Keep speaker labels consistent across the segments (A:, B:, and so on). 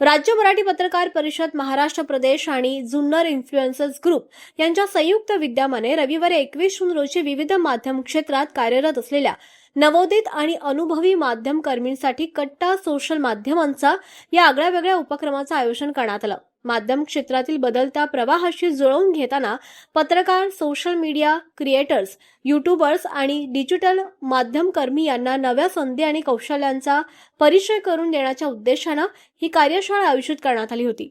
A: राज्य मराठी पत्रकार परिषद महाराष्ट्र प्रदेश आणि जुन्नर इन्फ्लुएन्सर्स ग्रुप यांच्या संयुक्त विद्यमाने रविवारी 21 जून रोजी विविध माध्यम क्षेत्रात कार्यरत असलेल्या नवोदित आणि अनुभवी माध्यम कर्मींसाठी कट्टा सोशल माध्यमांचा या आगळ्यावेगळ्या उपक्रमाचं आयोजन करण्यात आलं। माध्यम क्षेत्रातील बदलत्या प्रवाहाशी जुळवून घेताना पत्रकार, सोशल मीडिया क्रिएटर्स, यूट्यूबर्स आणि डिजिटल माध्यम कर्मी यांना नव्या संधी आणि कौशल्यांचा परिचय करून देण्याच्या उद्देशाने ही कार्यशाळा आयोजित करण्यात आली होती।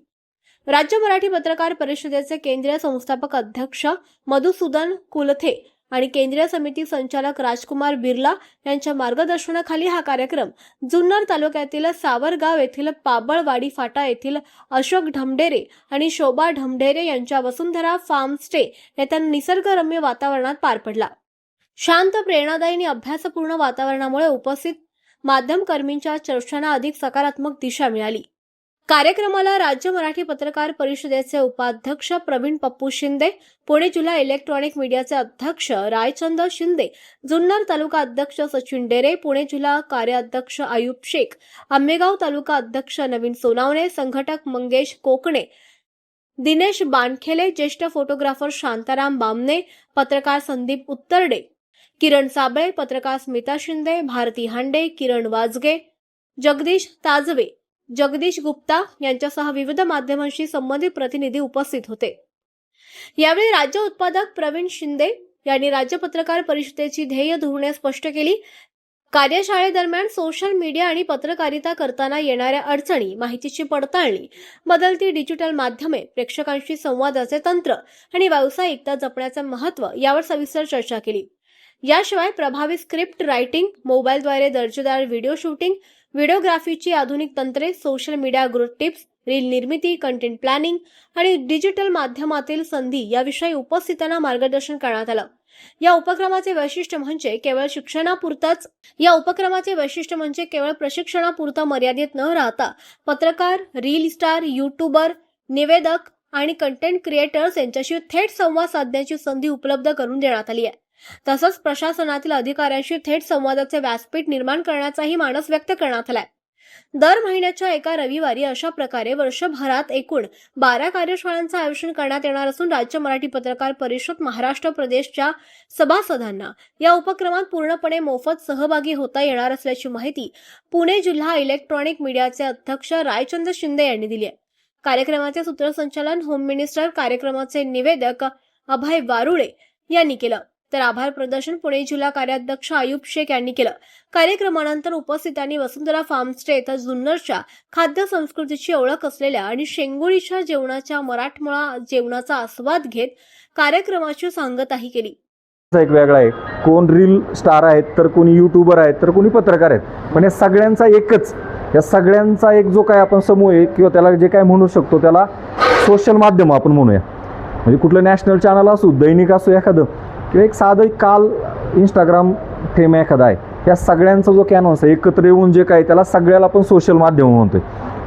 A: राज्य मराठी पत्रकार परिषदेचे केंद्रीय संस्थापक अध्यक्ष मधुसूदन कुलथे आणि केंद्रीय समिती संचालक राजकुमार बिर्ला यांच्या मार्गदर्शनाखाली हा कार्यक्रम जुन्नर तालुक्यातील सावरगाव येथील पाबळवाडी फाटा येथील अशोक ढमढेरे आणि शोभा ढमढेरे यांच्या वसुंधरा फार्म स्टे येथे निसर्गरम्य वातावरणात पार पडला। शांत, प्रेरणादायी आणि अभ्यासपूर्ण वातावरणामुळे उपस्थित माध्यम कर्मींच्या चर्चांना अधिक सकारात्मक दिशा मिळाली। कार्यक्रमाला राज्य मराठी पत्रकार परिषदेचे उपाध्यक्ष प्रवीण पप्पू शिंदे, पुणे जिल्हा इलेक्ट्रॉनिक मीडियाचे अध्यक्ष रायचंद शिंदे, जुन्नर तालुका अध्यक्ष सचिन डेरे, पुणे जिल्हा कार्याध्यक्ष आयुब शेख, आंबेगाव तालुका अध्यक्ष नवीन सोनावणे, संघटक मंगेश कोकणे, दिनेश बानखेले, ज्येष्ठ फोटोग्राफर शांताराम बामणे, पत्रकार संदीप उत्तरडे, किरण साबळे, पत्रकार स्मिता शिंदे, भारती हांडे, किरण वाजगे, जगदीश ताजवे, जगदीश गुप्ता यांच्यासह विविध माध्यमांशी संबंधित प्रतिनिधी उपस्थित होते। यावेळी राज्य उत्पादक प्रवीण शिंदे यांनी राज्य पत्रकार परिषदेची ध्येय धोरणे स्पष्ट केली। कार्यशाळेदरम्यान सोशल मीडिया आणि पत्रकारिता करताना येणाऱ्या अडचणी, माहितीची पडताळणी, बदलती डिजिटल माध्यमे, प्रेक्षकांशी संवादाचे तंत्र आणि व्यावसायिकता जपण्याचे महत्त्व यावर सविस्तर चर्चा केली। याशिवाय प्रभावी स्क्रिप्ट रायटिंग, मोबाईलद्वारे दर्जेदार व्हिडिओ शूटिंग, व्हिडिओग्राफीची आधुनिक तंत्रे, social media growth tips, reel निर्मिती, कंटेंट प्लॅनिंग आणि डिजिटल माध्यमातील संधी याविषयी उपस्थितांना मार्गदर्शन करण्यात आलं। या उपक्रमाचे वैशिष्ट्य म्हणजे केवळ प्रशिक्षणापुरता मर्यादित न राहता पत्रकार, रील स्टार, यूट्यूबर, निवेदक आणि कंटेंट क्रिएटर्स यांच्याशी थेट संवाद साधण्याची संधी उपलब्ध करून देण्यात आली आहे। तसंच प्रशासनातील अधिकाऱ्यांशी थेट संवादाचे व्यासपीठ निर्माण करण्याचाही मानस व्यक्त करण्यात आलाय। दर महिन्याच्या एका रविवारी अशा प्रकारे वर्षभरात एकूण 12 कार्यशाळांचं आयोजन करण्यात येणार असून राज्य मराठी पत्रकार परिषद महाराष्ट्र प्रदेशच्या सभासदांना या उपक्रमात पूर्णपणे मोफत सहभागी होता येणार असल्याची माहिती पुणे जिल्हा इलेक्ट्रॉनिक मीडियाचे अध्यक्ष रायचंद शिंदे यांनी दिली आहे। कार्यक्रमाचे सूत्रसंचालन होम मिनिस्टर, कार्यक्रमाचे निवेदक अभय वारुळे यांनी केलं, तर आभार प्रदर्शन पुणे जिल्हा कार्याध्यक्ष आयुब शेख यांनी केलं। कार्यक्रमानंतर उपस्थितांनी वसुंधरा फार्म स्टे इथं जुन्नरच्या खाद्य संस्कृतीची ओळख असलेल्या आणि शेंगोळीच्या जेवणाच्या मराठमोळा जेवणाचा आस्वाद घेत कार्यक्रमाची सांगताही केली।
B: एक वेगळा आहे, कोण रील स्टार आहेत, तर कोणी यूट्यूबर आहेत, तर कोणी पत्रकार आहेत, पण या सगळ्यांचा एकच, या सगळ्यांचा एक जो काय आपण समूह आहे किंवा त्याला जे काय म्हणू शकतो त्याला सोशल माध्यम आपण म्हणूया। म्हणजे कुठलं नॅशनल चॅनल असू, दैनिक असू एखादं, किंवा एक साधं काल इंस्टाग्राम फेम एखादा आहे, या सगळ्यांचा जो कॅनव्हास आहे एकत्र येऊन जे काय त्याला सगळ्याला आपण सोशल माध्यम म्हणतोय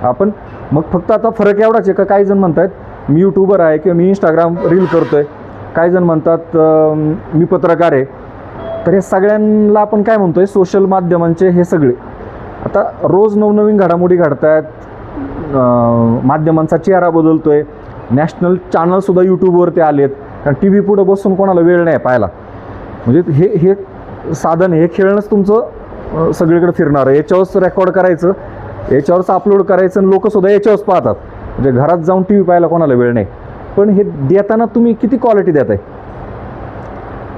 B: आपण। मग फक्त आता फरक एवढाच आहे का काही जण म्हणतात मी यूट्यूबर आहे किंवा मी इंस्टाग्राम रील करतोय, काही जण म्हणतात मी पत्रकार आहे, तर हे सगळ्यांना आपण काय म्हणतोय सोशल माध्यमांचे हे सगळे। आता रोज नवनवीन घडामोडी घडतायत, माध्यमांचा चेहरा बदलतोय, नॅशनल चॅनलसुद्धा यूट्यूबवरती आलेत, कारण टी व्ही पुढं बसून कोणाला वेळ नाही पाहायला। म्हणजे हे साधन, हे खेळणंच तुमचं सगळीकडे फिरणार आहे, याच्यावरच रेकॉर्ड करायचं, याच्यावरच अपलोड करायचं आणि लोकंसुद्धा याच्यावरच पाहतात। म्हणजे घरात जाऊन टी व्ही पाहायला कोणाला वेळ नाही, पण हे देताना तुम्ही किती क्वालिटी देताय।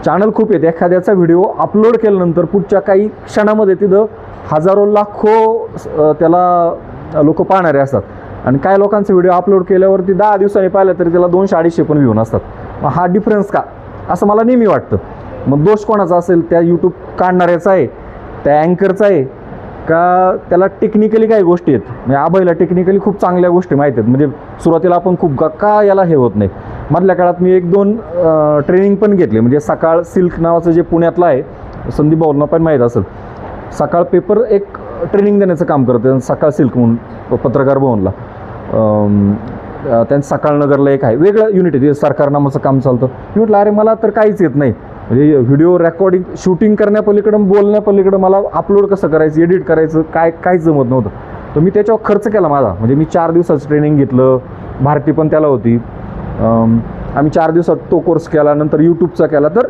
B: चॅनल खूप आहेत, एखाद्याचा व्हिडिओ अपलोड केल्यानंतर पुढच्या काही क्षणामध्ये तिथं हजारो लाखो त्याला लोक पाहणारे असतात, आणि काय लोकांचे व्हिडिओ अपलोड केल्यावरती 10 दिवसांनी पाहिलं तरी त्याला 200-250 पण व्ह्यू नसतात। मग हा डिफरन्स का, असं मला नेहमी वाटतं। मग दोष कोणाचा असेल, त्या यूट्यूब काढणाऱ्याचा आहे, त्या अँकरचा आहे, का त्याला टेक्निकली काही गोष्टी आहेत, म्हणजे आबाईला टेक्निकली खूप चांगल्या गोष्टी माहीत आहेत, म्हणजे सुरुवातीला आपण खूप का याला हे होत नाही। मधल्या काळात मी 1-2 ट्रेनिंग पण घेतली, म्हणजे सकाळ सिल्क नावाचं जे पुण्यातलं आहे, संदीप भाऊंना पण माहीत असेल, सकाळ पेपर एक ट्रेनिंग देण्याचं काम करते, सकाळ सिल्क म्हणून पत्रकार भवनला, त्यांचं सकाळ नगरला एक आहे वेगळं युनिट आहे, सरकार नामाचं काम चालतं। मी म्हटलं अरे मला तर काहीच येत नाही, म्हणजे व्हिडिओ रेकॉर्डिंग शूटिंग करण्यापलीकडं बोलण्यापलीकडं मला अपलोड कसं करायचं, एडिट करायचं काहीच जमत नव्हतं। तर मी त्याच्यावर खर्च केला माझा. म्हणजे मी 4 दिवसाचं ट्रेनिंग घेतलं, भारती पण त्याला होती. आम्ही 4 दिवसात तो कोर्स केला, नंतर यूट्यूबचा केला. तर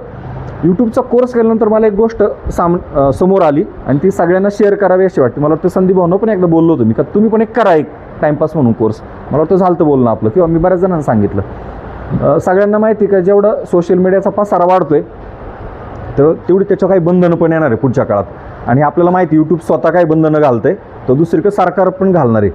B: यूट्यूबचा कोर्स केल्यानंतर मला एक गोष्ट समोर आली आणि ती सगळ्यांना शेअर करावी अशी वाटते. मला वाटतं संदीप भाऊंना पण एकदा बोललो होतो मी, का तुम्ही पण एक करा, एक टाईमपास म्हणून कोर्स. मला वाटतं झालं बोलणं आपलं, किंवा मी बऱ्याच जणांना सांगितलं. सगळ्यांना माहिती का जेवढं सोशल मीडियाचा पसारा वाढतोय तर तेवढी त्याच्यावर काही बंधनं पण येणार आहे पुढच्या काळात. आणि आपल्याला माहिती यूट्यूब स्वतः काही बंधनं घालतंय, तर दुसरीकडे सरकार पण घालणार आहे.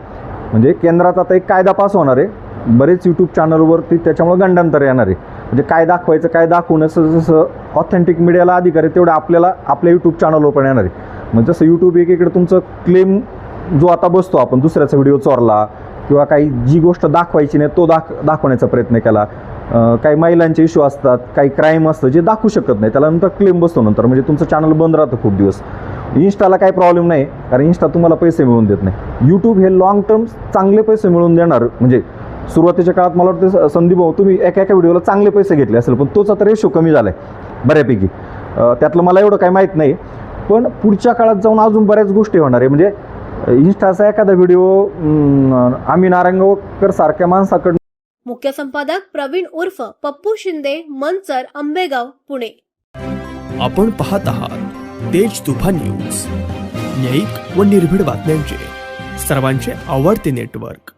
B: म्हणजे केंद्रात आता एक कायदा पास होणार आहे, बरेच यूट्यूब चॅनलवरती त्याच्यामुळे गंडांतर येणार आहे. म्हणजे काय दाखवायचं, काय दाखवून, जसं ऑथेंटिक मीडियाला अधिकार आहे तेवढं आपल्याला आपल्या यूट्यूब चॅनलवर पण येणार आहे. म्हणजे जसं यूट्यूब एकीकडे तुमचं क्लेम जो आता बसतो, आपण दुसऱ्याचा व्हिडिओ चोरला किंवा काही जी गोष्ट दाखवायची नाही तो दाखवण्याचा प्रयत्न केला, काही महिलांचे इश्यू असतात, काही क्राईम असतं जे दाखवू शकत नाही, त्याला नंतर क्लेम बसतो नंतर, म्हणजे तुमचं चॅनल बंद राहतं खूप दिवस. इन्स्टाला काही प्रॉब्लेम नाही, कारण इन्स्टा तुम्हाला पैसे मिळवून देत नाही. यूट्यूब हे लॉंग टर्म चांगले पैसे मिळवून देणार. म्हणजे सुरुवातीच्या काळात मला वाटतं संदीप भाऊ तुम्ही एका व्हिडिओला चांगले पैसे घेतले असेल, पण तोच आता रेशो कमी झाला आहे बऱ्यापैकी. त्यातलं मला एवढं काही माहीत नाही, पण पुढच्या काळात जाऊन अजून बऱ्याच गोष्टी होणार आहे. म्हणजे इन्स्टाचा एखादा व्हिडिओ आम्ही नारायणगावकर सारख्या माणसाकडून.
A: मुख्य संपादक प्रवीण उर्फ पप्पू शिंदे, मंचर, आंबेगाव, पुणे.
C: आपण पाहत आहात तेज तुफान न्यूज, न्यायिक व निर्भीड बातम्यांचे सर्वांचे आवडते नेटवर्क.